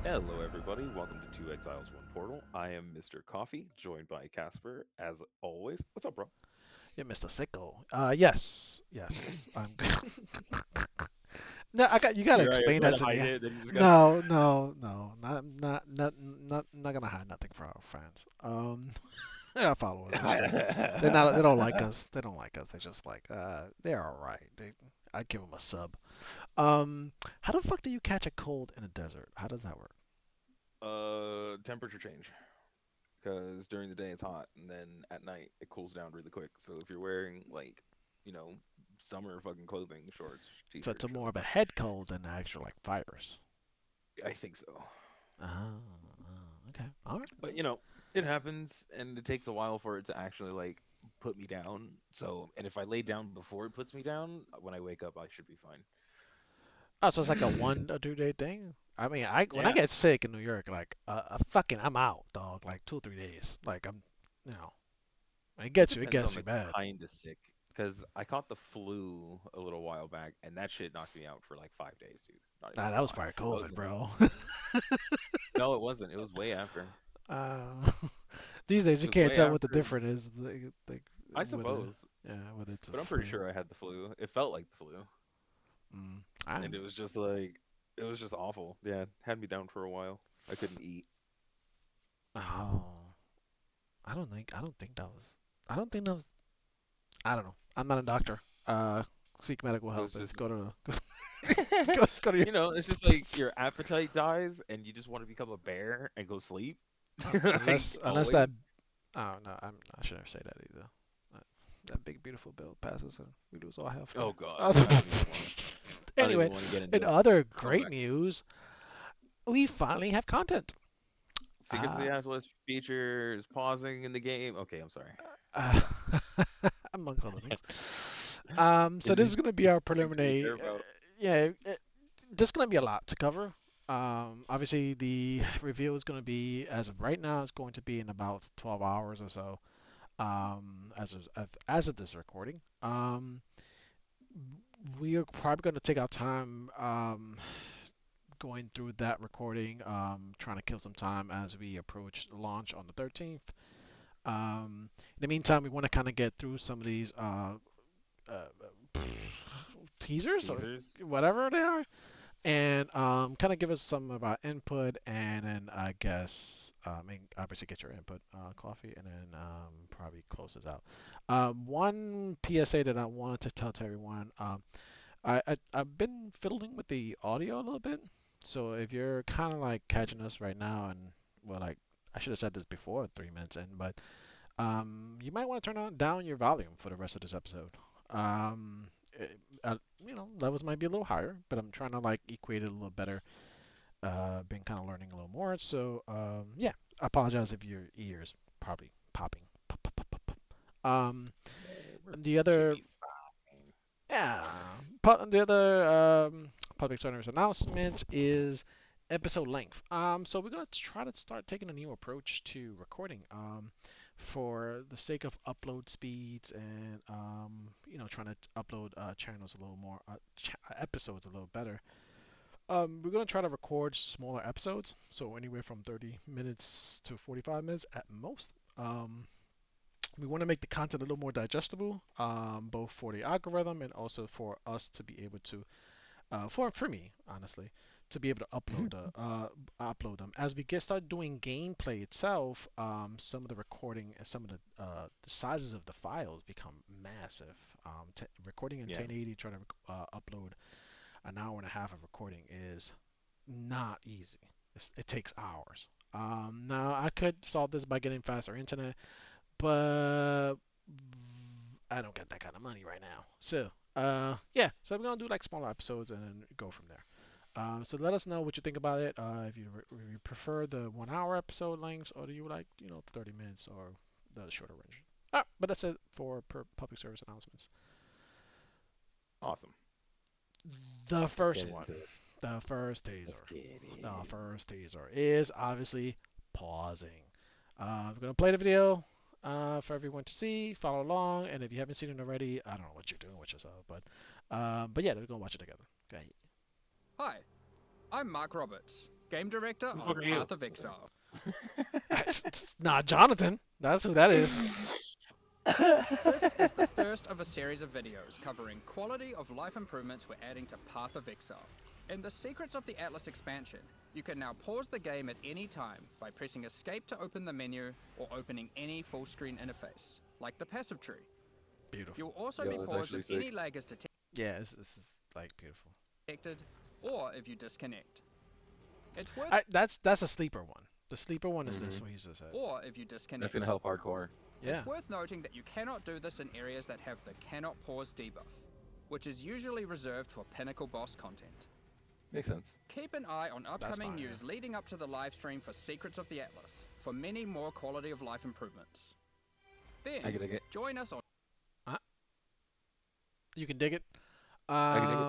Hello, everybody. Welcome to Two Exiles, One Portal. I am Mr. Coffee, joined by Casper, as always. What's up, bro? Yeah, Mr. Sicko. Yes, I'm good. No, you gotta You're explain trying that to to hide me. it, then you just go. No, not gonna hide nothing from our fans. Our followers. They don't like us. They don't like us. They're just like, they're all right. I give them a sub. How the fuck do you catch a cold in a desert? How does that work? Temperature change. Because during the day it's hot, and then at night it cools down really quick. So if you're wearing, like, you know, summer fucking clothing, shorts, So it's t-shirt, a shit more like of a that. head cold than an actual like virus. I think so. Okay. All right. But, it happens, and it takes a while for it to actually, like, put me down. So, and if I lay down before it puts me down, when I wake up, I should be fine. Oh, so it's like a 1 or 2 day thing. I mean, I when I Yeah. get sick in New York, like fucking, I'm out, dog. Like 2 or 3 days. Like you know, It it depends on gets you the bad. kind of sick. Because I caught the flu a little while back, and that shit knocked me out for like 5 days, dude. Not even Nah, gonna that was lie. probably I was COVID, like, bro. no, it wasn't. It was way after. uh, these days It you was can't way tell what the after. difference is, like I whether suppose, whether it's a but I'm pretty flu. sure I had the flu. It felt like the flu, I and it was just like, it was just awful. Yeah, had me down for a while. I couldn't eat. oh, I don't think that was. I don't think that was. I don't know. I'm not a doctor. Seek medical It was help and just, go to your it's just like your appetite dies, and you just want to become a bear and go sleep. Like unless that. always. Oh no, I shouldn't say that either. That, that big beautiful bill passes and we lose all healthcare. Oh God, I don't even want to. I don't even Anyway, want to get in into it. other Come great back. news, we finally have content. Secrets of Uh, the Atlas features pausing in the game. Okay, I'm sorry. uh, Let's go. amongst other things. So Is this this is gonna be is our this something that we care preliminary. about? Yeah, there's gonna be a lot to cover. Obviously the reveal is gonna be, as of right now, it's going to be in about 12 hours or so. As of this recording. We are probably going to take our time going through that recording, trying to kill some time as we approach the launch on the 13th. In the meantime, we want to kind of get through some of these uh, teasers or Teasers. whatever they are, and kind of give us some of our input, and then I guess, and obviously get your input, coffee, and then probably close this out. One PSA that I wanted to tell to everyone. I've been fiddling with the audio a little bit. So if you're kind of like catching us right now, and well, like I should have said this before 3 minutes in, but you might want to turn on down your volume for the rest of this episode. Um, levels might be a little higher, but I'm trying to like equate it a little better. Been kind of learning a little more, so yeah. I apologize if your ears probably popping. Pop, pop, pop, pop, pop. The Should other be fine. Yeah. The other public service announcement is episode length. So we're gonna try to start taking a new approach to recording. For the sake of upload speeds and trying to upload channels a little more, episodes a little better. We're gonna try to record smaller episodes, so anywhere from 30 minutes to 45 minutes at most. We want to make the content a little more digestible, both for the algorithm and also for us to be able to, for me, honestly, to be able to upload them. As we get started doing gameplay itself, some of the recording and some of the sizes of the files become massive. Recording in Yeah. 1080, trying to upload an hour and a half of recording is not easy. It takes hours. Now I could solve this by getting faster internet, but I don't get that kind of money right now. So, yeah, so we're gonna do like smaller episodes and then go from there. So let us know what you think about it. If you prefer the 1 hour episode lengths, or do you like 30 minutes or the shorter range? But that's it for public service announcements. Awesome. The Let's first get one, into this. the first Let's taser, get the it. first taser is obviously pausing. We're gonna play the video for everyone to see, follow along, and if you haven't seen it already, I don't know what you're doing with yourself, but yeah, we're gonna watch it together. Okay. Hi, I'm Mark Roberts, game director Who the of fuck are you? Path of Exile. Nah, Jonathan. That's who that is. This is the first of a series of videos covering quality of life improvements we're adding to Path of Exile. In the Secrets of the Atlas expansion, you can now pause the game at any time by pressing escape to open the menu or opening any full screen interface, like the passive tree. Beautiful. You'll also be Yo, that's paused actually if sick. any lag is Yeah, this is like beautiful. detected or if you disconnect. It's worth That's a sleeper one. The sleeper one is Hmm. this one he just said. or if you That's gonna disconnect. help hardcore. Yeah. It's worth noting that you cannot do this in areas that have the cannot pause debuff, which is usually reserved for pinnacle boss content. Makes sense. Keep an eye on That's upcoming fine, yeah. news leading up to the livestream for Secrets of the Atlas for many more quality of life improvements. I Then, can dig it. join us on Uh, you can dig it. I can dig it.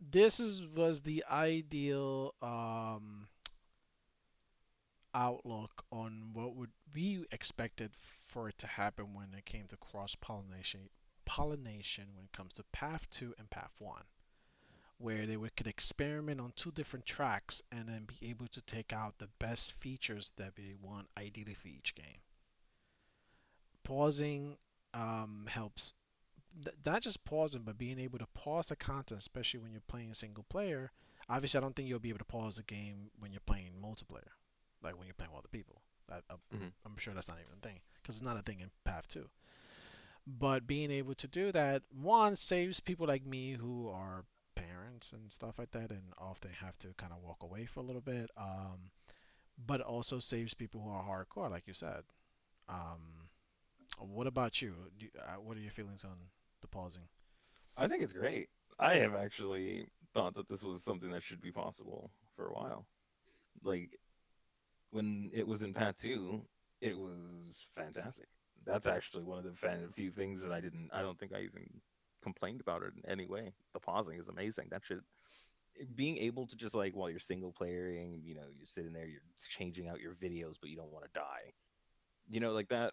This was the ideal outlook on what would we expected for it to happen when it came to cross pollination when it comes to Path 2 and Path 1, where could experiment on two different tracks and then be able to take out the best features that they want ideally for each game. Pausing helps, not just pausing, but being able to pause the content, especially when you're playing single player. Obviously, I don't think you'll be able to pause a game when you're playing multiplayer, like when you're playing with other people. Hmm. I'm sure that's not even a thing because it's not a thing in Path 2. But being able to do that, one, saves people like me who are parents and stuff like that and often have to kind of walk away for a little bit. But also saves people who are hardcore, like you said. Um, what about you? What are your feelings on the pausing? I think it's great. I have actually thought that this was something that should be possible for a while. Like when it was in Pat 2, it was fantastic. That's actually one of the few things that I don't think I even complained about it in any way. The pausing is amazing. That should being able to just like while you're single playing, you're sitting there, you're changing out your videos, but you don't want to die. Like that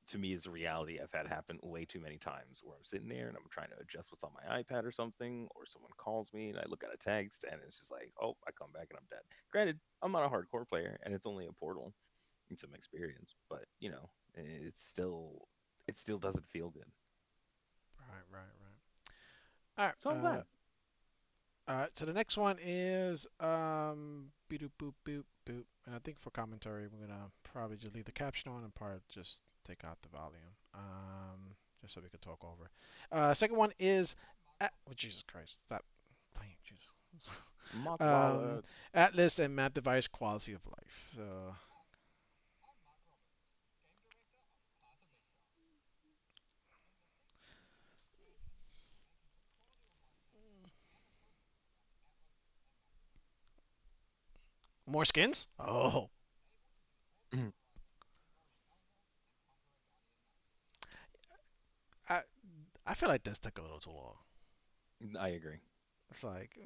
to me is a reality I've had happen way too many times where I'm sitting there and I'm trying to adjust what's on my iPad or something, or someone calls me and I look at a text and it's just like, oh, I come back and I'm dead. Granted, I'm not a hardcore player and it's only a portal and some experience, but it still doesn't feel good. Right, right, right. So I'm glad. All right. So the next one is boop boop boop boop, and I think for commentary we're gonna probably just leave the caption on and part just take out the volume, just so we can talk over. Second one is, oh Jesus Christ, stop playing, Jesus. Mock um, wallets. Atlas and map device quality of life. So more skins? Oh, I I feel like this took a little too long. I agree. It's like,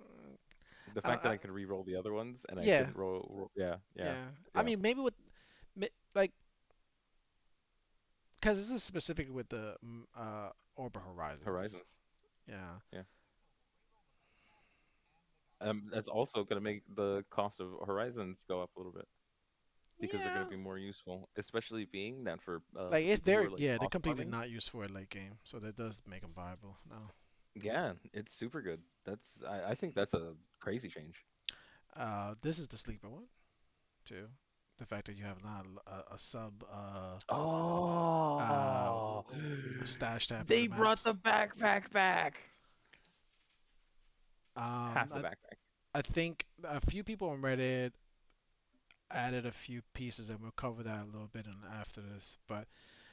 The I don't, fact that I could re-roll the other ones and I yeah, couldn't roll, yeah, yeah, yeah. I yeah. mean, maybe with like, because this is specific with the Orbital Horizons. Horizons. Yeah. Yeah. That's also going to make the cost of Horizons go up a little bit because they're going Yeah. to be more useful, especially being that for Like if people who they're are like yeah they're cost completely farming. not used for a late game, so that does make them viable. No. Yeah, it's super good. I think that's a crazy change. This is the sleeper one too. The fact that you have not a sub uh Oh, stash tab in they your brought the maps. backpack back. Um, Half a I backpack. I think a few people on Reddit added a few pieces, and we'll cover that a little bit in after this. But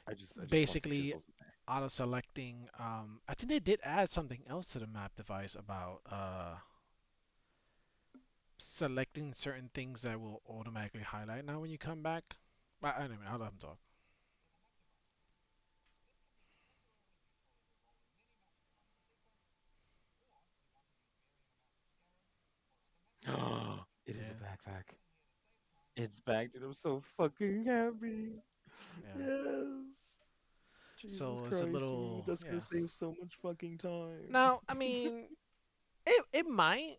I just want some basically, chisels in there. auto selecting, I think they did add something else to the map device about selecting certain things that will automatically highlight now when you come back. But anyway, I'll let them talk. It is a Yeah, backpack. It's back, dude. I'm so fucking happy. yeah. Yes. Jesus So it's a Christ, dude. little, That's gonna yeah. save so much fucking time. Now, I mean, it might.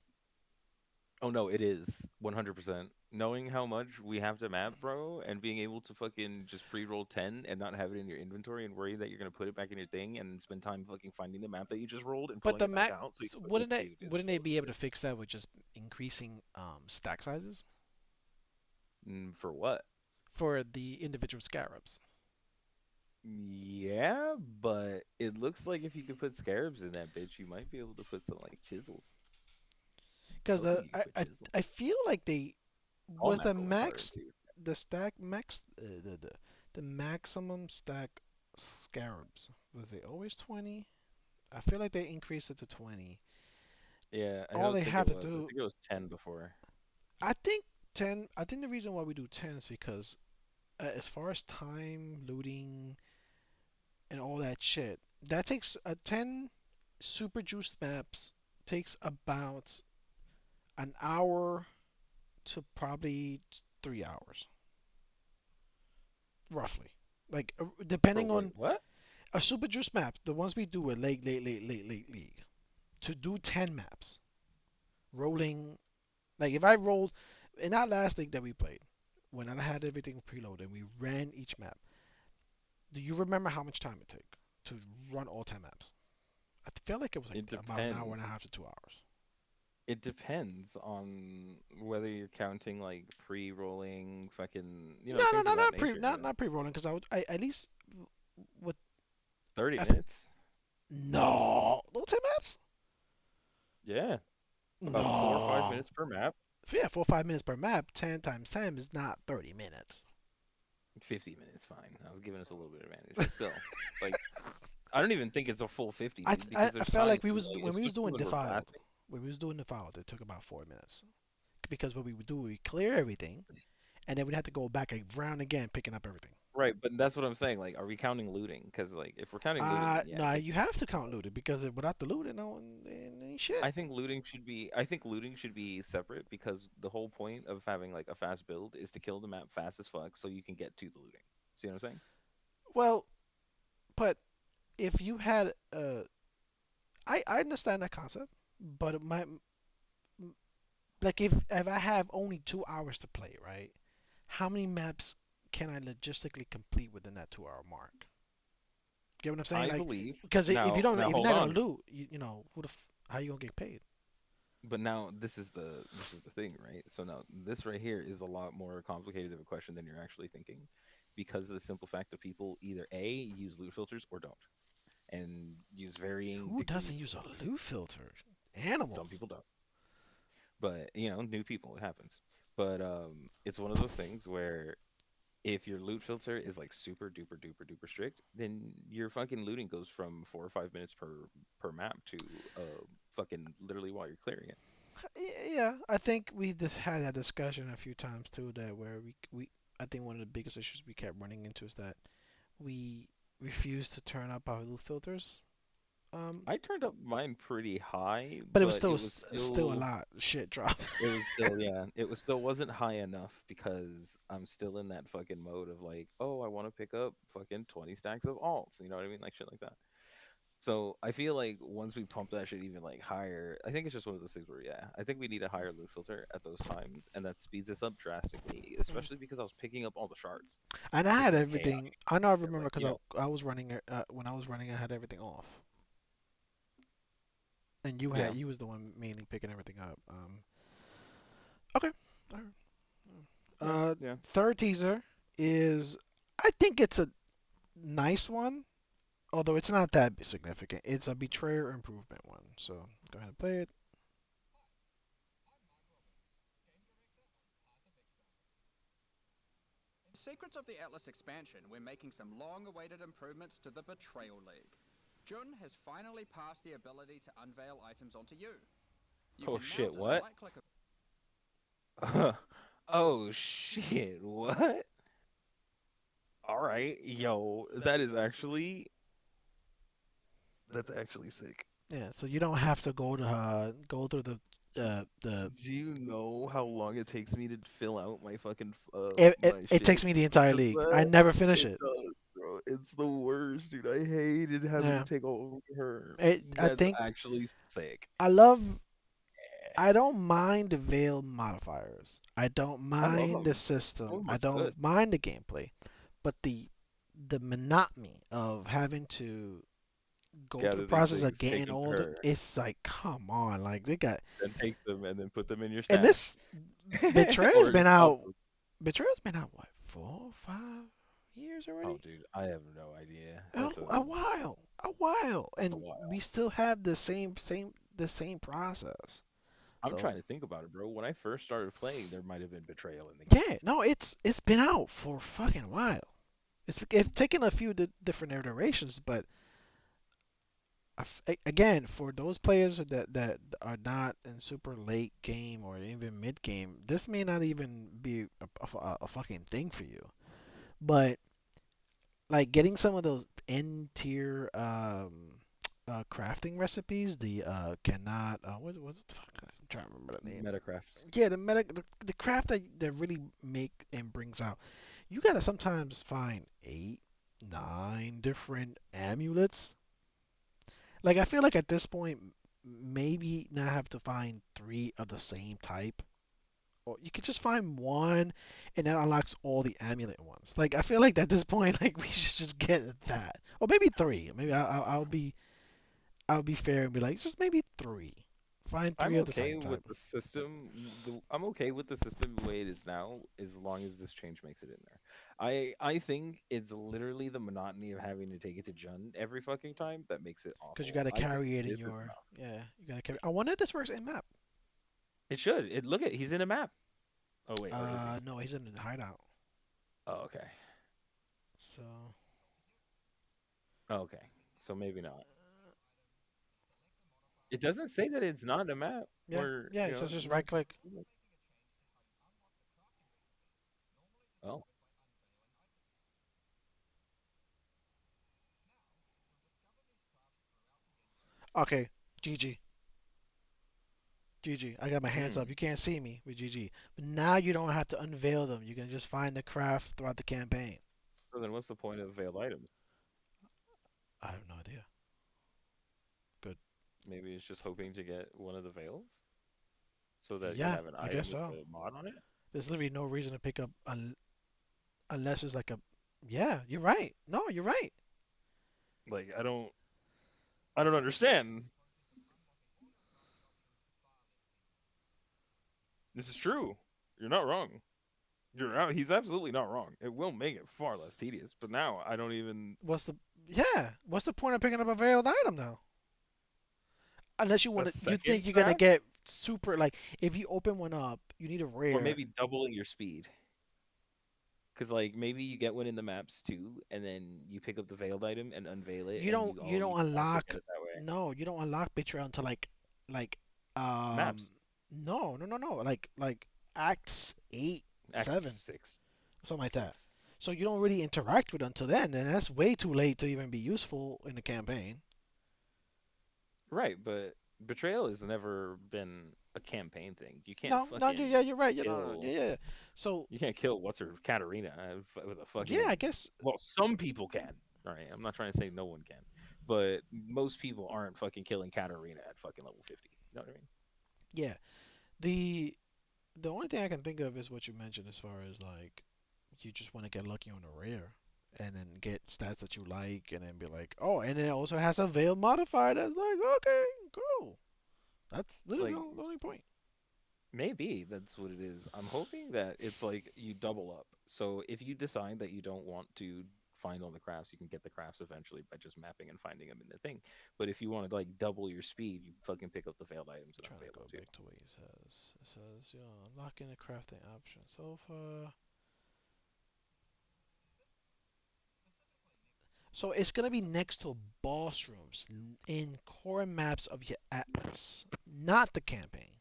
Oh no, it is 100%. Knowing how much we have to map, bro, and being able to fucking just pre-roll 10 and not have it in your inventory and worry that you're gonna put it back in your thing and spend time fucking finding the map that you just rolled and But pulling the it back max, out so you can put it, wouldn't they dude, is wouldn't they be able to fix that with just increasing stack sizes for what? for the individual scarabs? Yeah, but it looks like if you could put scarabs in that bitch, you might be able to put some like chisels. Because Hopefully you can put chisels. I feel like they All was map the buildings are max too. the stack max the maximum stack scarabs, was it always 20? I feel like they increased it to 20. Yeah, I All don't they think have it to was. I do, think it was 10 before. I think 10. I think the reason why we do 10 is because as far as time, looting, and all that shit, that takes 10 super juiced maps takes about an hour to probably 3 hours, roughly. Like For depending wait, on what? a super juice map, the ones we do at late league, to do 10 maps, rolling. Like if I rolled in that last league that we played, when I had everything preloaded and we ran each map, do you remember how much time it took to run all 10 maps? I feel like it was like It about an hour and a depends. half to 2 hours. It depends on whether you're counting like pre-rolling, fucking, No, no, things no, of that nature. not pre rolling because I at least with 30 if, minutes. no no 10 maps. Yeah, about 4 or 5 No. minutes per map. Yeah, 4 or 5 minutes per map. 10 times 10 is not 30 minutes. 50 minutes, fine. I was giving us a little bit of advantage, but still, like, I don't even think it's a full 50, dude, because I there's felt times like we where, was like, when we was especially doing when we're defiled. blasting. When we was doing defiled, it took about 4 minutes because what we would do, we clear everything, and then we'd have to go back around again, picking up everything. Right, but that's what I'm saying. Like, are we counting looting? Because, like, if we're counting looting, then yeah, it No, takes you more. have to count looted because without the looted, no, ain't shit. I think looting should be separate because the whole point of having like a fast build is to kill the map fast as fuck so you can get to the looting. See what I'm saying? Well, but if you had, I understand that concept, but like if I have only 2 hours to play, right? How many maps can I logistically complete within that 2 hour mark? Get what I'm saying? I Like, believe because if you don't, now if you're hold not gonna on. loot, how you gonna get paid? But now this is the thing, right? So now this right here is a lot more complicated of a question than you're actually thinking because of the simple fact that people either A use loot filters or don't and use varying Who doesn't degrees use a of loot filter? some Animals. people don't. But, new people, it happens. But it's one of those things where if your loot filter is like super duper duper duper strict, then your fucking looting goes from 4 or 5 minutes per map to fucking literally while you're clearing it. Yeah, I think we just had that discussion a few times too. That where we I think one of the biggest issues we kept running into is that we refused to turn up our loot filters. Um, I turned up mine pretty high, but it was but still a lot of shit drop. it was still yeah, it was still wasn't high enough because I'm still in that fucking mode of like, oh, I want to pick up fucking 20 stacks of alts, you know what I mean? Like shit like that. So I feel like once we pump that shit even like higher, I think it's just one of those things where yeah, I think we need a higher loot filter at those times, and that speeds us up drastically. Especially because I was picking up all the shards, And I had picking up everything. chaos, I know I and remember like because I was running it when I was running. I had everything off, and yeah, you was the one mainly picking everything up. Okay. Alright. yeah, yeah. Third teaser is I think it's a nice one, although it's not that significant. It's a betrayer improvement one. So go ahead and play it. Secrets of the Atlas expansion, we're making some long awaited improvements to the Betrayal League. Jun has finally passed the ability to unveil items onto you. You Oh can now shit, just what? right click a Oh shit, what? All right, yo, that's actually sick. Yeah, so you don't have to go through the Do you know how long it takes me to fill out my fucking it, my it shit takes me the entire because of league. I that? never finish It it. does, bro. It's the worst, dude. I hated having to Yeah. take all of her. I That's think actually sick. I love I don't mind the Veil modifiers. I don't I love mind the them. Some system. of them I are good. don't mind the gameplay. But the monotony of having to go through the Gather these process of things, take getting them to all the, her, it's like, come on, like they got, then take them and then put them in your and stash, this Betrayer's or been just sell out. them. Betrayer's been out what, 4, 5 years Oh, already? dude, I have no idea. A, a while, That's a and we while. still have the same process. I'm So trying to think about it, bro. When I first started playing, there might have been betrayal in the game. yeah, no, it's been out for fucking while. It's taken a few different iterations, but again, for those players that are not in super late game or even mid game, this may not even be a fucking thing for you. But like getting some of those end tier crafting recipes, the cannot what the fuck? I'm trying to remember the name. Metacrafts. Yeah, the craft that really make and brings out. You gotta sometimes find 8, 9 different amulets. Like I feel like at this point, maybe not have to find 3 of the same type. Or you could just find one, and that unlocks all the amulet ones. Like I feel like at this point, like we should just get that, or maybe 3. Maybe I'll be fair and be like just maybe 3. Find I'm 3 of the okay same with type. the system. I'm okay with the system the way it is now, as long as this change makes it in there. I think it's literally the monotony of having to take it to Jun every fucking time that makes it Because you awful. gotta I think carry it in this is your, enough. yeah, you gotta carry. I wonder if this works in map. It should. It look at he's in a map. Oh wait, or is he? No, he's in the hideout. Oh, okay. So Oh, okay. So maybe not. It doesn't say that it's not a map yeah, where, yeah. It says just right click. oh, Okay, GG. GG. I got my hands up. hmm. You can't see me with GG. But now you don't have to unveil them. You can just find the craft throughout the campaign. So then what's the point of veiled items? I have no idea. Good. Maybe it's just hoping to get one of the veils so that you Yeah, have an I guess item with so. the mod on it. There's literally no reason to pick up unless it's like a. Yeah, you're right. No, you're right. Like I don't understand. This is true. You're not wrong. You're not, he's absolutely not wrong. It will make it far less tedious, but now I don't even What's the. Yeah, what's the point of picking up a veiled item now? Unless you a want to, you second think you're gonna craft get super like if you open one up, you need a or rare. maybe doubling your speed. Cause like maybe you get one in the maps too, and then you pick up the veiled item and unveil it, and you You all you don't can also unlock. get it that way. No, you don't unlock betrayal until like Maps no, like acts 8, Act 7, six, something like that. 6. So you don't really interact with it until then, and that's way too late to even be useful in the campaign. Right, but betrayal has never been a campaign thing. You can't No, no, fucking yeah, you're right. kill. Yeah. So You can't kill what's her Katarina with a yeah, fucking. I guess Well, some people can. Right, I'm not trying to say no one can, but most people aren't fucking killing Katarina at fucking level 50. You know what I mean? yeah. The the only thing I can think of is what you mentioned as far as like you just want to get lucky on a rare and then get stats that you like and then be like, oh, and it also has a veil modifier that's like, okay, cool. That's literally Like the only point. maybe that's what it is. I'm hoping that it's like you double up. So if you decide that you don't want to find all the crafts, you can get the crafts eventually by just mapping and finding them in the thing. But if you want to like double your speed, you fucking pick up the veiled items and Trying to unveil go them too. back to what he says. It says, you know, unlocking the crafting option. So far, so it's gonna be next to boss rooms in core maps of your atlas, not the campaign.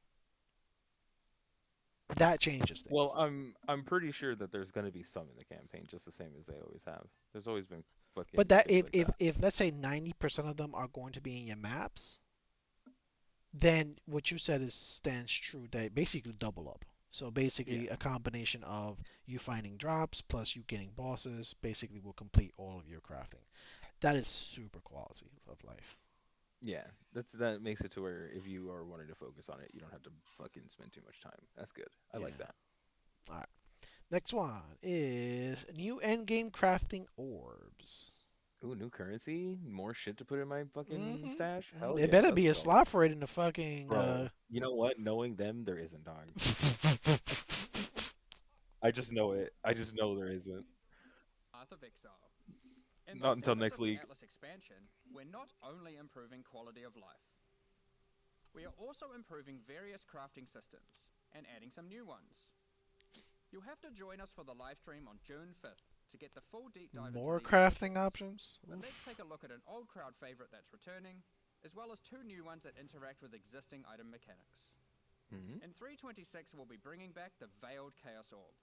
That changes Well, things. I'm pretty sure that there's going to be some in the campaign, just the same as they always have. There's always been But fucking that things like that. if let's say 90% of them are going to be in your maps, then what you said is stands true. They basically double up. So Yeah, basically a combination of you finding drops plus you getting bosses basically will complete all of your crafting. That is super quality of life. Yeah, that makes it to where if you are wanting to focus on it, you don't have to fucking spend too much time. That's good. I like Yeah. that. All right. Next one is new endgame crafting orbs. Ooh, new currency, more shit to put in my fucking stash. Hmm. Hell It yeah, better let's be a go, slot for it in the fucking. bro. You know what? Knowing them, there isn't, dog. What I just know it. I just know there isn't. Path of Exile. In the Not until secrets next of the league. Atlas expansion, we're not only improving quality of life, we are also improving various crafting systems and adding some new ones. You'll have to join us for the live stream on June 5th to get the full deep dive into more these crafting additions. options? But let's Oof. take a look at an old crowd favorite that's returning, as well as two new ones that interact with existing item mechanics. Hmm. In 326, we'll be bringing back the Veiled Chaos Orb.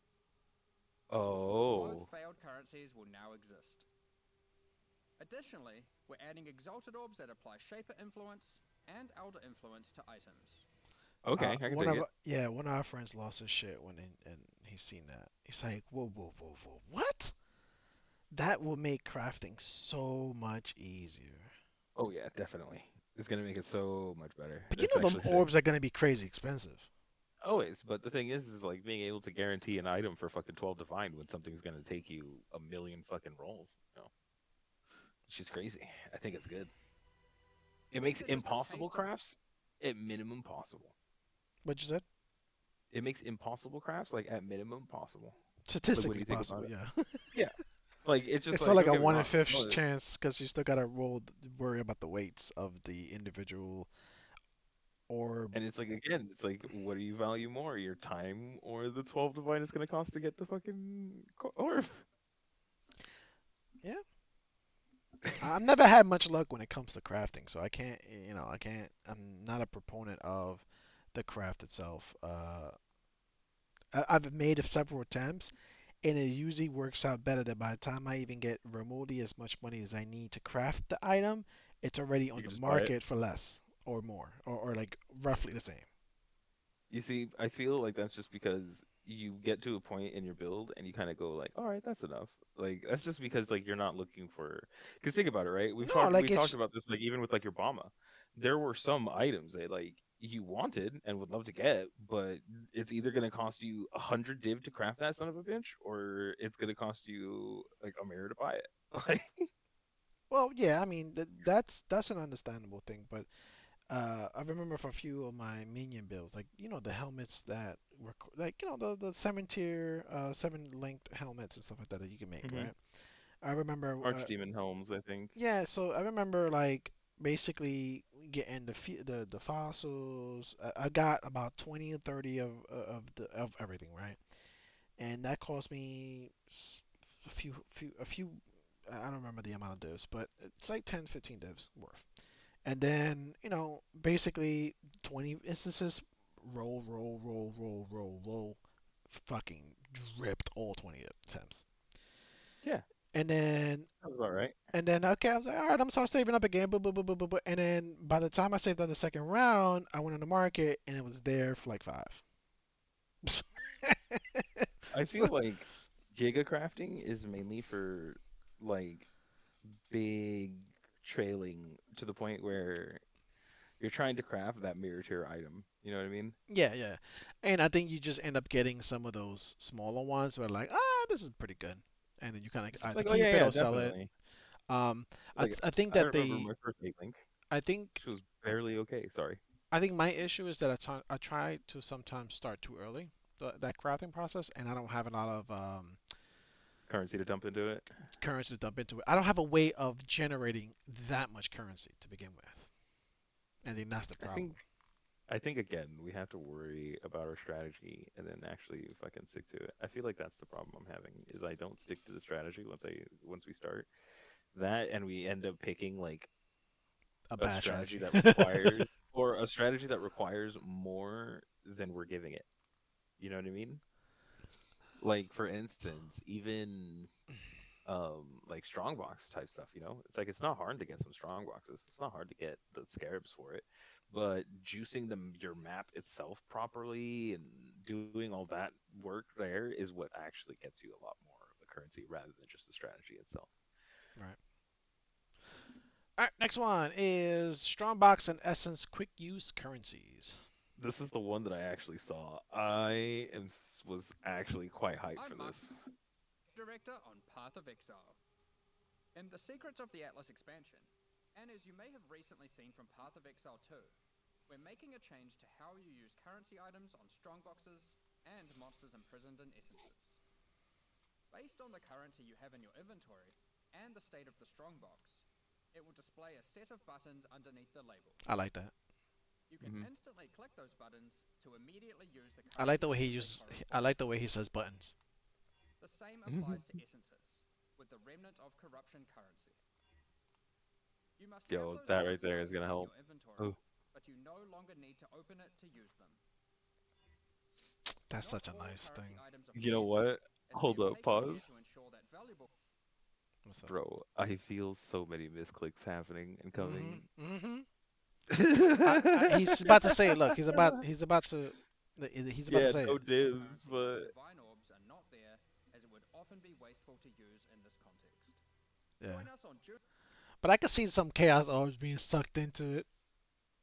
Both Oh, failed currencies will now exist. Additionally, we're adding Exalted Orbs that apply Shaper Influence and Elder Influence to items. okay, I can One dig of it. yeah, one of our friends lost his shit when and he's seen that. He's like, whoa, whoa, whoa, whoa, what? That will make crafting so much easier. Oh yeah, definitely. It's gonna make it so much better. But you That's know them actually sick. orbs are gonna be crazy expensive. Always, but the thing is like being able to guarantee an item for fucking 12 to find when something's gonna take you a million fucking rolls. It's just crazy. I think it's good. It makes These are just a impossible taste of crafts at minimum possible. What you said? It makes impossible crafts like at minimum possible. Like when Statistically you think possible, about it. yeah. Yeah. Like it's just It's still like like don't a get me one in wrong. fifth No, chance because you still gotta worry about the weights of the individual orb. and it's like again, it's like what do you value more, your time or the 12 divine it's gonna cost to get the fucking orb? Yeah, I've never had much luck when it comes to crafting, so I can't, I can't. I'm not a proponent of the craft itself. I've made several attempts, and it usually works out better that by the time I even get remotely as much money as I need to craft the item, it's already You on can the just buy it. market for less or more, or like roughly the same. You see, I feel like that's just because you get to a point in your build and you kind of go like, all right, that's enough. Like that's just because like you're not looking for. Because think about it, right? No, We like talked it's about this like even with like your Bama, there were some items that like you wanted and would love to get, but it's either gonna cost you 100 div to craft that son of a bitch, or it's gonna cost you like a mirror to buy it. Like, well, yeah. I mean, that's an understandable thing, but I remember for a few of my minion builds, like the helmets that were like the 7 tier, 7 linked helmets and stuff like that that you can make, hmm right? I remember, Archdemon Helms, I think. yeah. So I remember like basically getting the fossils. I got about 20 or 30 of everything, right? And that cost me a few. I don't remember the amount of divs, but it's like 10, 15 divs worth. And then, basically 20 instances, roll, roll, roll, roll, roll, roll, fucking dripped all 20 attempts. Yeah, And then, that's about right. okay, I was like, all right, I'm start saving up again, boop, boop, boop, boop, boop, boop. And then by the time I saved on the second round, I went on the market and it was there for like five. I So, feel like Giga crafting is mainly for like big trailing to the point where you're trying to craft that mirror to your item. You know what I mean? yeah, yeah. And I think you just end up getting some of those smaller ones where like, this is pretty good. And then you kind of It's either like, oh yeah, keep it yeah, or sell it. definitely. Um, Like I think I that remember my first eight link. I think She was barely okay. Sorry, I think my issue is that I try to sometimes start too early that crafting process, and I don't have a lot of currency to dump into it. currency to dump into it. I don't have a way of generating that much currency to begin with, and then that's the I problem. think I think again we have to worry about our strategy and then actually fucking stick to it. I feel like that's the problem I'm having is I don't stick to the strategy once we start that and we end up picking like A a bad strategy strategy. that requires or a strategy that requires more than we're giving it. You know what I mean? Like for instance, even like strongbox type stuff, it's like it's not hard to get some strong boxes. It's not hard to get the scarabs for it, but juicing your map itself properly and doing all that work there is what actually gets you a lot more of the currency rather than just the strategy itself. Right. All right, next one is Strongbox and Essence quick use currencies. This is the one that I actually saw. Was actually quite hyped for I'm Mark, this. director on Path of Exile. In the Secrets of the Atlas expansion, and as you may have recently seen from Path of Exile 2, we're making a change to how you use currency items on strongboxes and monsters imprisoned in essences. Based on the currency you have in your inventory and the state of the strongbox, it will display a set of buttons underneath the label. I like that. You can Hmm. instantly click those buttons to immediately use the I like currency the way he items they uses. I correspond like to. the way he says buttons. The same applies to essences, with the remnant of corruption currency. You must have Yo, those that right currency there is items gonna in help. your inventory, Oh, but you no longer need to open it to use them. That's Not such a all nice currency thing. items are you know plenty, what? as we Hold have up, taken care to pause, ensure that valuable. What's up? bro. I feel so many misclicks happening and Mm-hmm. coming. Mm-hmm. He's about to say it. Look, he's about to he's about to Yeah, say no it. dibs, Currency like but divine orbs are not there, as it would often be wasteful to use in this context. Yeah. Join us on June. But I could see some chaos orbs being sucked into it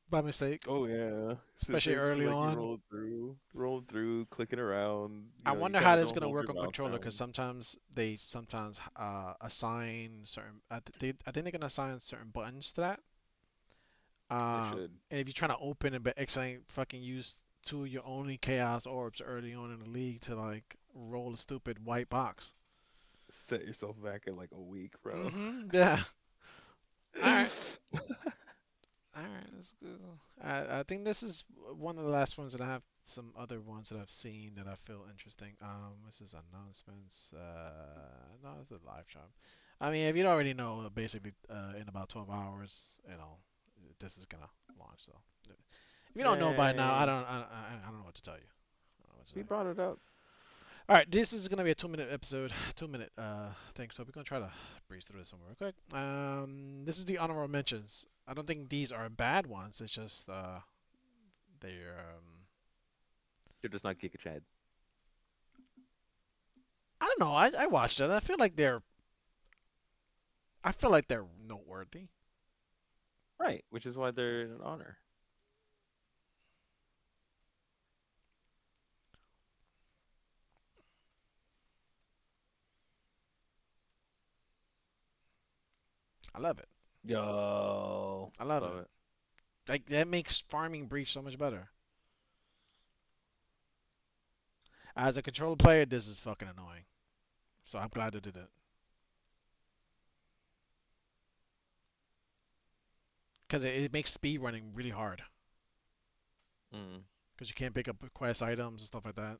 by mistake, oh yeah, sit especially there just early like you on. rolling through, clicking around. I You wonder kind how of this is don't gonna hold work your on mouse controller because down. sometimes they sometimes assign certain. I think they're gonna assign certain buttons to that. They should. And if you're trying to open it, but X ain't fucking use two of your only chaos orbs early on in the league to like roll a stupid white box. Set yourself back in like a week, bro. Mm-hmm. Yeah. All right. All right. That's good. I think this is one of the last ones that I have some other ones that I've seen that I feel interesting. This is announcements. No, it's a live stream. I mean, if you already know, basically, in about 12 hours, this is gonna launch. So, if you don't know by now, Dang, I don't know what to tell you. I don't know what to we tell you. brought it up. All right, this is gonna be a 2 minute episode, 2 minute thing. So we're gonna try to breeze through this one real quick. This is the honorable mentions. I don't think these are bad ones. It's just they're You're just not Giga Chad. I don't know. I watched it. I feel like they're noteworthy. Right, which is why they're an honor. I love it. Yo, I love love it. it. Like that makes farming brief so much better. As a controller player, this is fucking annoying. So I'm glad they did it because it makes speed running really hard Mm. because you can't pick up quest items and stuff like that.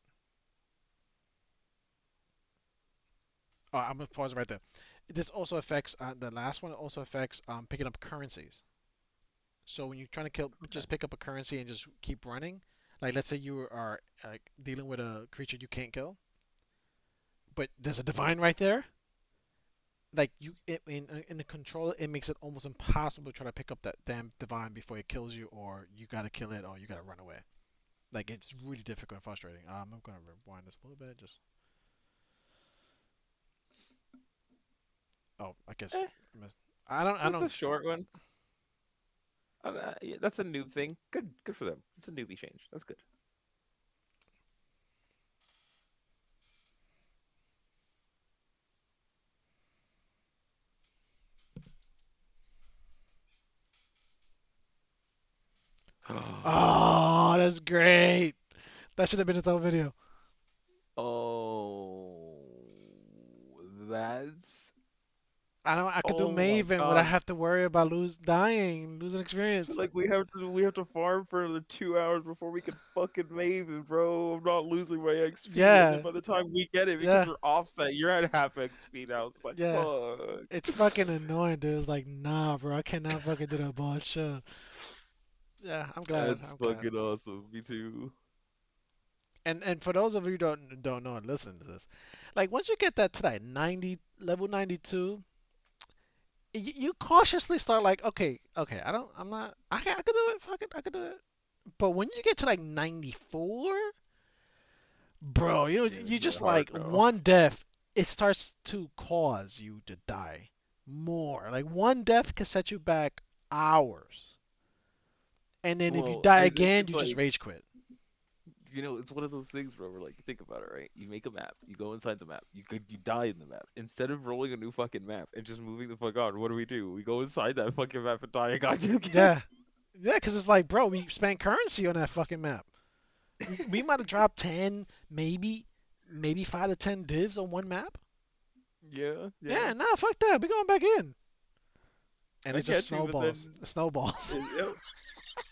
Oh, I'm gonna pause right there. This also affects the last one. Also affects picking up currencies. So when you're trying to kill, Okay. just pick up a currency and just keep running. Like let's say you are dealing with a creature you can't kill, but there's a divine right there. Like in the controller, it makes it almost impossible to try to pick up that damn divine before it kills you, or you gotta kill it, or you gotta run away. Like it's really difficult and frustrating. I'm gonna rewind this a little bit. Just oh, I guess Eh, I that's a don't. short one. Yeah, that's a noob thing. Good for them. It's a newbie change. That's good. Oh, that's great. That should have been its own video. Oh, that's. I don't. I could do Oh my Maven without God. have to worry about losing experience. Like we have to farm for another 2 hours before we can fucking Maven, bro. I'm not losing my XP, and then Yeah, by the time we get it, because yeah, we're offset, you're at half XP now. It's like yeah. fuck. It's fucking annoying, dude. It's like, nah, bro. I cannot fucking do that boss shit. Yeah, I'm glad. That's I'm glad. fucking awesome. Me too. And for those of you who don't know and listen to this, like once you get that to that 90 level 92, you cautiously start like, okay, I'm not, I could do it. Fuck it, I could do it. But when you get to like 94, bro, Yeah, you it's just hard like now. one death, it starts to cause you to die More. Like one death can set you back hours. And then if you Well, die I think again, it's you just like, rage quit. it's one of those things, bro, where like you think about it, right? You make a map, you go inside the map, you die in the map. Instead of rolling a new fucking map and just moving the fuck on, what do? We go inside that fucking map and die a goddamn again. Yeah. Yeah, because it's like, bro, we spent currency on that fucking map. We might have dropped 10, maybe 5 to 10 divs on one map. Yeah, yeah. Yeah, nah, fuck that. We going back in. And I it just catch you, but snowballs. then Snowballs. yep,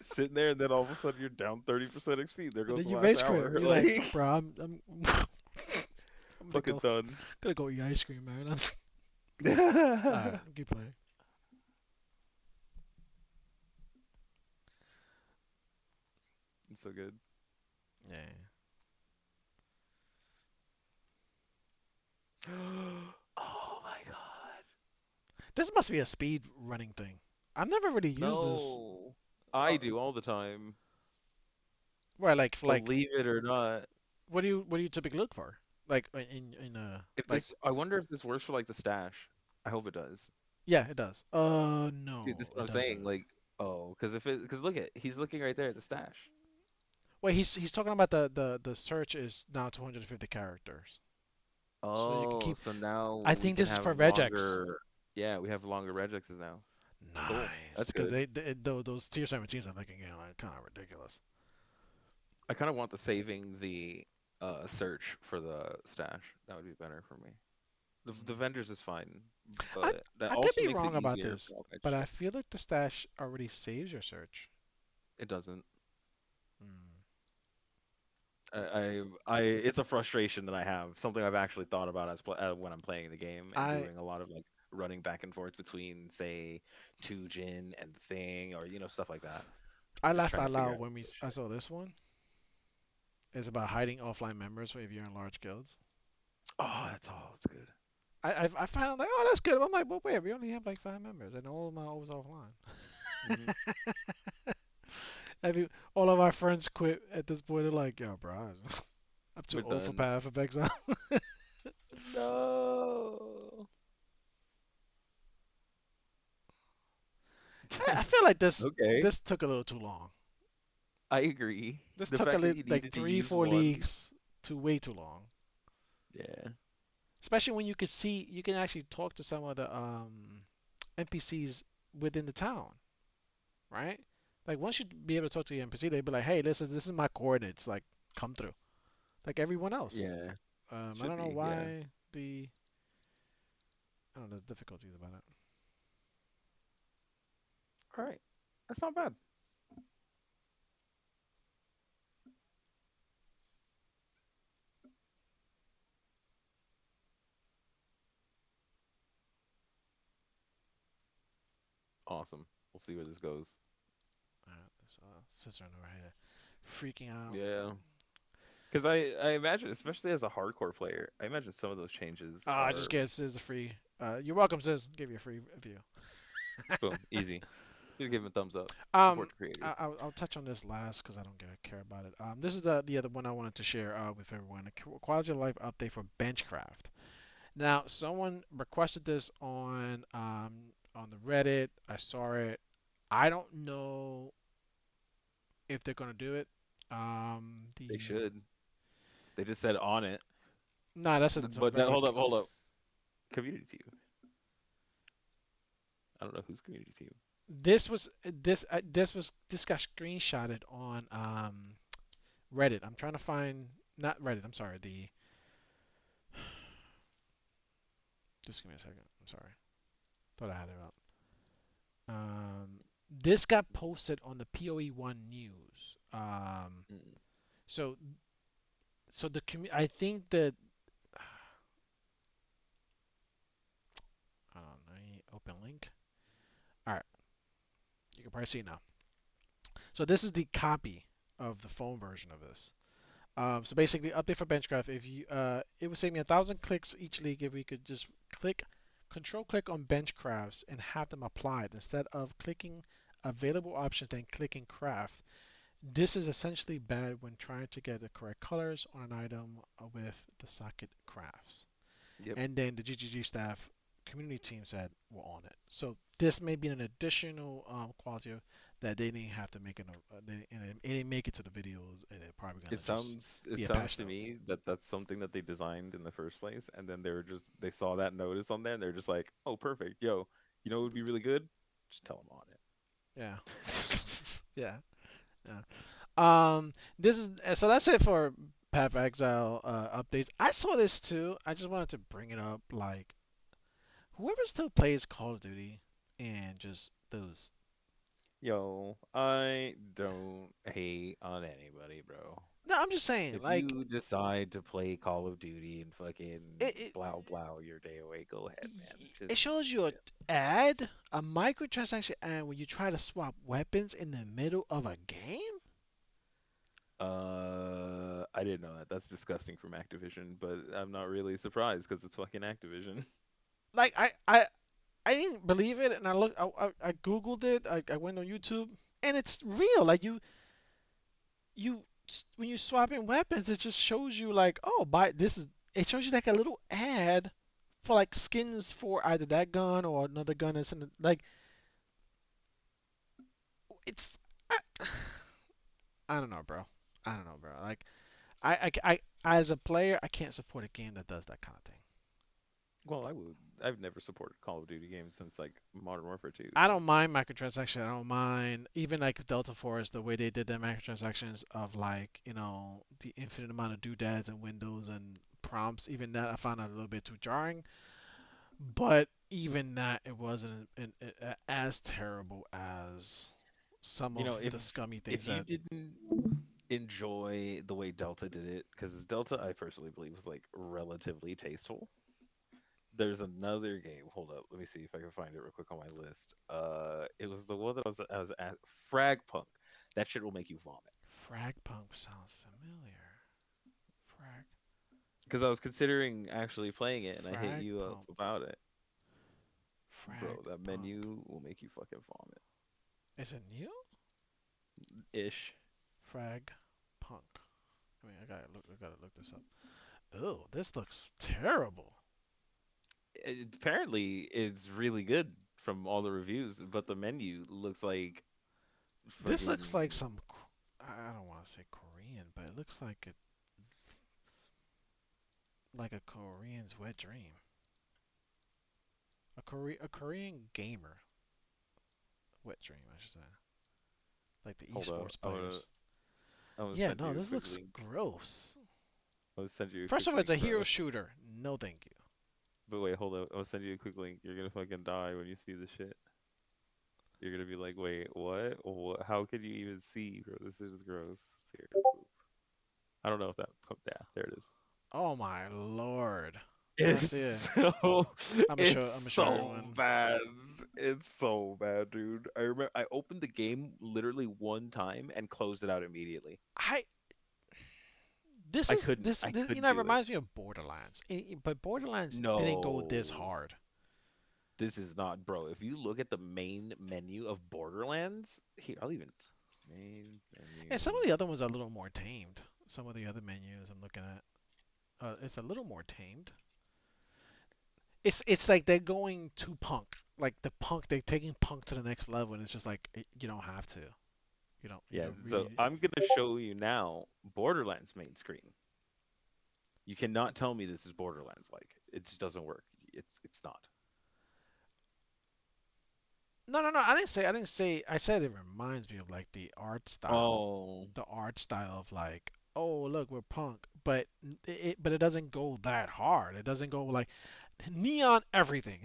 sitting there, and then all of a sudden you're down 30% XP. There And goes then the you last rage quit. hour. You're like, Like, bro, I'm fucking done. gonna go eat ice cream, man. Alright, keep playing. It's so good. Yeah. Oh my god. This must be a speed running thing. I've never really used this. No. I Uh, do all the time. where like for like, Believe it or not. what do you typically look for? Like If like this, I wonder if this works for like the stash. I hope it does. yeah, it does. Dude, this No, is what it I'm doesn't. saying. Like, oh, because look at, he's looking right there at the stash. Wait, he's talking about the search is now 250 characters, so you can Oh, keep. so now I we think can this is have for regex. longer. Yeah, we have longer regexes now. Cool. Nice, That's because good. those tier 17s are looking like kind of ridiculous. I kind of want the saving the search for the stash. That would be better for me. The Mm. vendors is fine, I but that I could also be makes it wrong about easier this, for all kinds of but I shit. feel like the stash already saves your search. It doesn't. Mm. It's a frustration that I have. Something I've actually thought about when I'm playing the game and I doing a lot of like running back and forth between, say, two Jin and the thing, or stuff like that. I Just laughed trying to out figure loud out when this I shit. saw this one. It's about hiding offline members if you're in large guilds. Oh, that's all. It's good. I found like, oh, that's good. I'm like, well, wait, we only have like 5 members, and all of them are always offline. Hmm. All of our friends quit at this point. They're like, yo, bro, I'm too We're old for done. Path of Exile. No. I feel like this Okay. this took a little too long. I agree. This The took fact that you like needed to three, use four one. leagues to way too long. Yeah. Especially when you can actually talk to some of the NPCs within the town, right? Like once you be able to talk to the NPC, they'd be like, hey, listen, this is my coordinates. Like, come through. Like everyone else. Yeah. I Should don't know be. Yeah. why I don't know the difficulties about it. All right. That's not bad. Awesome. We'll see where this goes. This sister in her head, freaking out. Yeah. Because I imagine, especially as a hardcore player, I imagine some of those changes I just are get Sis a free. You're welcome, Sis. Give you a free view. boom, easy. You give him a thumbs up. Support Um, the creators. I'll touch on this last because I don't care about it. This is the other one I wanted to share with everyone. A quality of life update for Benchcraft. Now, someone requested this on the Reddit. I saw it. I don't know if they're gonna do it. They The should. They just said on it. Nah, that's in some But that, vendor. hold up. Community team. I don't know who's community team. This got screenshotted on Reddit. I'm trying to find not Reddit. I'm sorry. The Just give me a second. I'm sorry. Thought I had it up. This got posted on the POE1 news. Mm. So the I think that I don't know. Open link. All right, you can probably see it now. So this is the copy of the phone version of this. So basically, update for Benchcraft. If you, it would save me 1,000 clicks each league if we could just control click on Benchcrafts and have them applied instead of clicking available options and clicking craft. This is essentially bad when trying to get the correct colors on an item with the socket crafts. Yep. And then the GGG staff community teams that were on it. So this may be an additional quality that they didn't have to make it didn't make it to the videos, and it probably It gonna just sounds it be a sounds patch to notes. me that that's something that they designed in the first place, and then they saw that notice on there, and they're just like, oh, perfect, yo, you know what would be really good? Just tell them on it. Yeah, yeah, yeah. This is so that's it for Path of Exile updates. I saw this too. I just wanted to bring it up. Like, whoever still plays Call of Duty and just those. Yo, I don't hate on anybody, bro. No, I'm just saying. If Like, you decide to play Call of Duty and fucking it blow blow your day away, go ahead, man. it Just shows you a microtransaction ad when you try to swap weapons in the middle of a game. I didn't know that. That's disgusting from Activision, but I'm not really surprised because it's fucking Activision. Like, I didn't believe it, and I googled it. I went on YouTube, and it's real. Like you when you swap in weapons, it just shows you like, oh, buy this is. It shows you like a little ad for like skins for either that gun or another gun that's in the, like it's. I, I don't know, bro. I don't know, bro. Like as a player, I can't support a game that does that kind of thing. Well, I would. I've never supported Call of Duty games since like Modern Warfare 2, I so don't mind microtransactions. I don't mind even like Delta Force, the way they did their microtransactions of like, the infinite amount of doodads and windows and prompts. Even that I found that a little bit too jarring. But even that, it wasn't as terrible as some you know, of the scummy things if you that didn't enjoy the way Delta did it, because Delta, I personally believe, was like relatively tasteful. There's another game. Hold up, let me see if I can find it real quick on my list. It was the one that I was at Frag Punk. That shit will make you vomit. Frag Punk sounds familiar. Frag Because I was considering actually playing it, and I hit Frag you up Pump. about it, Frag bro. That Punk. menu will make you fucking vomit. Is it new? Ish. Frag Punk. I mean, I gotta look this up. Oh, this looks terrible. Apparently, it's really good from all the reviews, but the menu looks like This looks fucking. like I don't want to say Korean, but it looks like a Korean's wet dream. A Korean gamer wet dream, I should say. Like the Hold up, esports players. I'm gonna Yeah, send no, you a this quick looks link. gross. I'm gonna send you a First quick of all, it's link, a hero bro. shooter. No, thank you. But wait, hold up. I'm gonna send you a quick link. You're gonna fucking die when you see this shit. You're gonna be like, wait, what? What? How could you even see, bro? This is gross. Here, I don't know if that. Oh, yeah, there it is. Oh my lord. I see it. It's so it's I'm gonna show so everyone. bad. It's so bad, dude. I remember I opened the game literally one time and closed it out immediately. I I this couldn't it do it. reminds me of Borderlands. But Borderlands didn't go this No. hard. This is not, bro. If you look at the main menu of Borderlands, here, I'll even main And some menu. of the other ones are a little more tamed. Some of the other menus I'm looking at, it's a little more tamed. It's like they're going to punk. Like they're taking punk to the next level, and it's just like you don't have to. You Yeah, don't so really. I'm gonna show you now Borderlands main screen. You cannot tell me this is Borderlands like. It just doesn't work. It's not. No, no, no. I didn't say. I said it reminds me of like the art style. Oh, The art style of like, oh look, we're punk, but it doesn't go that hard. It doesn't go like neon everything.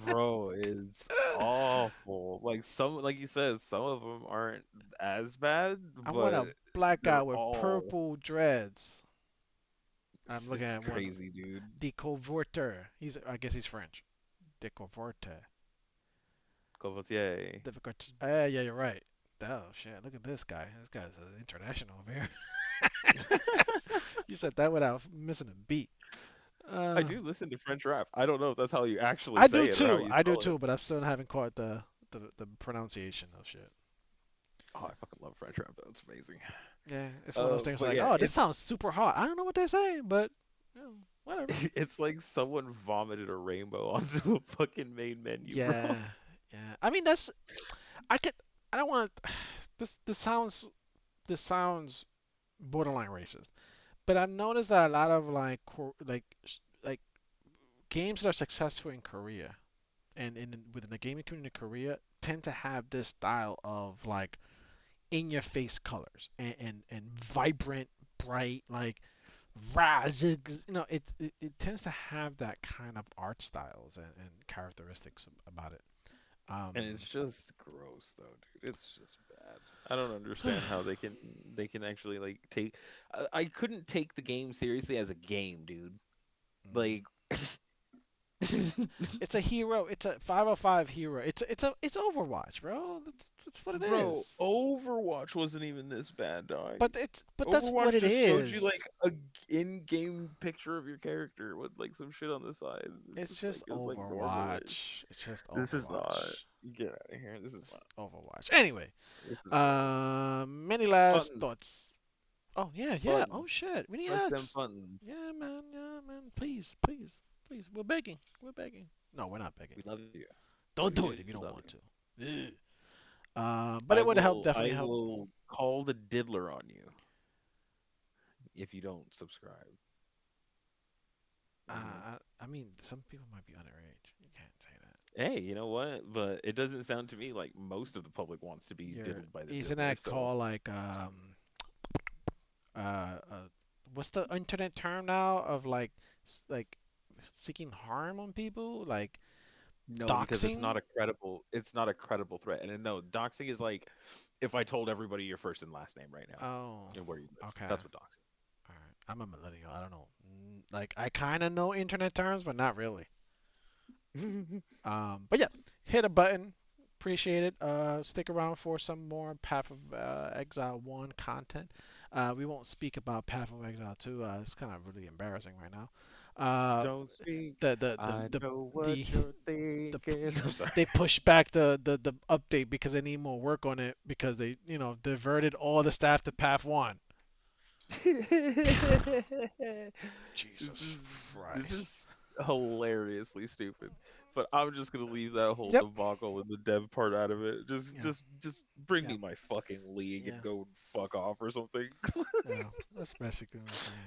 bro, it's awful. Like like you said, some of them aren't as bad, I want but a black guy they're with all purple dreads. I'm looking it's at one. crazy, dude. De Couverteur. I guess he's French. De Couverteur. Courvoisier. Yeah, you're right. Oh shit! Look at this guy. This guy's international over here. You said that without missing a beat. I Uh, do listen to French rap. I don't know if that's how you actually I do say it or how too. you I do spell too, it. but I still haven't caught the pronunciation of shit. Oh, I fucking love French rap though. It's amazing. Yeah, it's one of those things But like, yeah, oh, this sounds it's super hot. I don't know what they're saying, but You know, whatever. It's like someone vomited a rainbow onto a fucking main menu, bro. Yeah, yeah. I mean, that's I could. I don't want to. This sounds borderline racist, but I've noticed that a lot of like games that are successful in Korea and within the gaming community in Korea tend to have this style of like in your face colors and vibrant, bright, like it tends to have that kind of art styles and characteristics about it. And it's Um, just gross though, dude. It's just bad. I don't understand how they can actually like take I couldn't take the game seriously as a game, dude. Like it's a hero. It's a 505 hero. It's Overwatch, bro. That's what it bro, is. Overwatch wasn't even this bad, dog. But that's what Overwatch it just showed you is. like a in-game picture of your character with like some shit on the side. It's just It's like normalish. Overwatch. It's just This is not. Overwatch. Get out of here. This is It's not. Overwatch. Anyway, This is gross. many last Buttons, thoughts. Oh yeah, yeah. Oh buttons. shit, we need Press them ads. buttons. Yeah, man. Please, please, please. We're begging. We're begging. No, we're not begging. We love you. Don't We do it do if you don't love want you. to. Ugh. But it would help. I Definitely help. will call the diddler on you if you don't subscribe. Hmm. I mean, some people might be underage. You can't say that. Hey, you know what? But it doesn't sound to me like most of the public wants to be You're diddled by the isn't diddler. that So called like what's the internet term now of like like seeking harm on people like no, because doxing? it's not a credible threat. And no, doxing is like if I told everybody your first and last name right now Oh, and where you live. okay. That's what doxing. All right. I'm a millennial. I don't know. Like I kind of know internet terms, but not really. But yeah, hit a button. Appreciate it. Stick around for some more Path of Exile 1 content. We won't speak about Path of Exile 2. It's kind of really embarrassing right now. Uh, Don't speak. the the the I the know the, what you're the thinking. I'm sorry. they pushed back the update because they need more work on it because they diverted all the staff to Path 1. This Jesus is this Christ. is hilariously stupid. But I'm just gonna leave that whole Yep. debacle and the dev part out of it. Yeah. Just bring Yeah. me my fucking league and Yeah. go fuck off or something. Yeah. That's basically what I'm saying.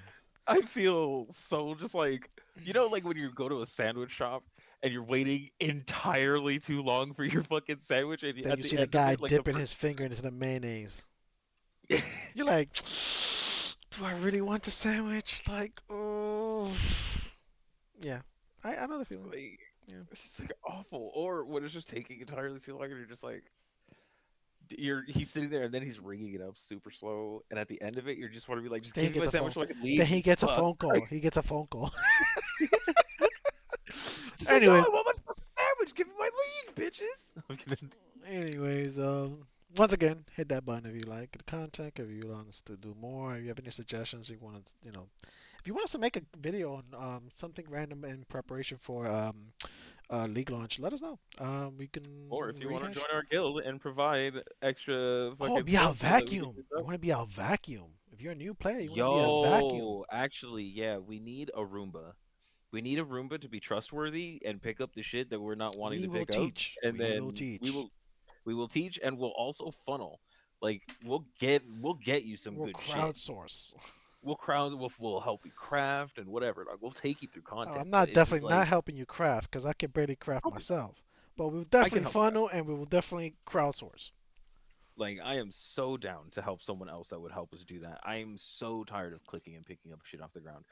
I feel so just like like when you go to a sandwich shop and you're waiting entirely too long for your fucking sandwich, and Then at you the see the end of guy it, like the dipping his finger into the mayonnaise. first. You're like, do I really want the sandwich? Like, oh, yeah. I know the It's feeling. like Yeah. it's just like awful. Or when it's just taking entirely too long, and you're just like, he's sitting there, and then he's ringing it up super slow, and at the end of it, you just want to be like, just Then he give me my gets a sandwich phone. so I can Then leave. You he gets a fuck. phone call. He gets a phone call. Just like, no, Anyway, I want my fucking sandwich. Give me my league, bitches. I'm kidding. anyways, once again, hit that button if you like the content, if you want us to do more, if you have any suggestions, you want to, if you want us to make a video on something random in preparation for league launch, let us know. We can Or if you want to rehash. join our guild and provide extra Oh, fucking be our stuff so that we can vacuum. do You want to be our vacuum. If you're a new player, you want to be our vacuum. Yo, actually, yeah, we need a Roomba. We need a Roomba to be trustworthy and pick up the shit that we're not wanting We to will pick up, teach. and We will then teach. we will teach and we'll also funnel. Like we'll get you some We'll good shit. crowdsource. We'll help you craft and whatever. Like we'll take you through Oh, content, I'm but not it's just definitely not like helping you craft because I can barely craft okay, myself. But we'll I can definitely help craft. funnel and we will definitely crowdsource. Like I am so down to help someone else that would help us do that. I am so tired of clicking and picking up shit off the ground.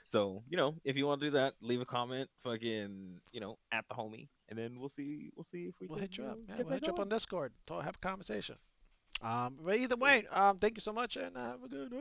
So, if you want to do that, leave a comment, fucking, at the homie, and then we'll see if we We'll can hit you up. Yeah, get we'll that hit you up going. on Discord. Talk, have a conversation. But either Yeah. way, thank you so much and have a good.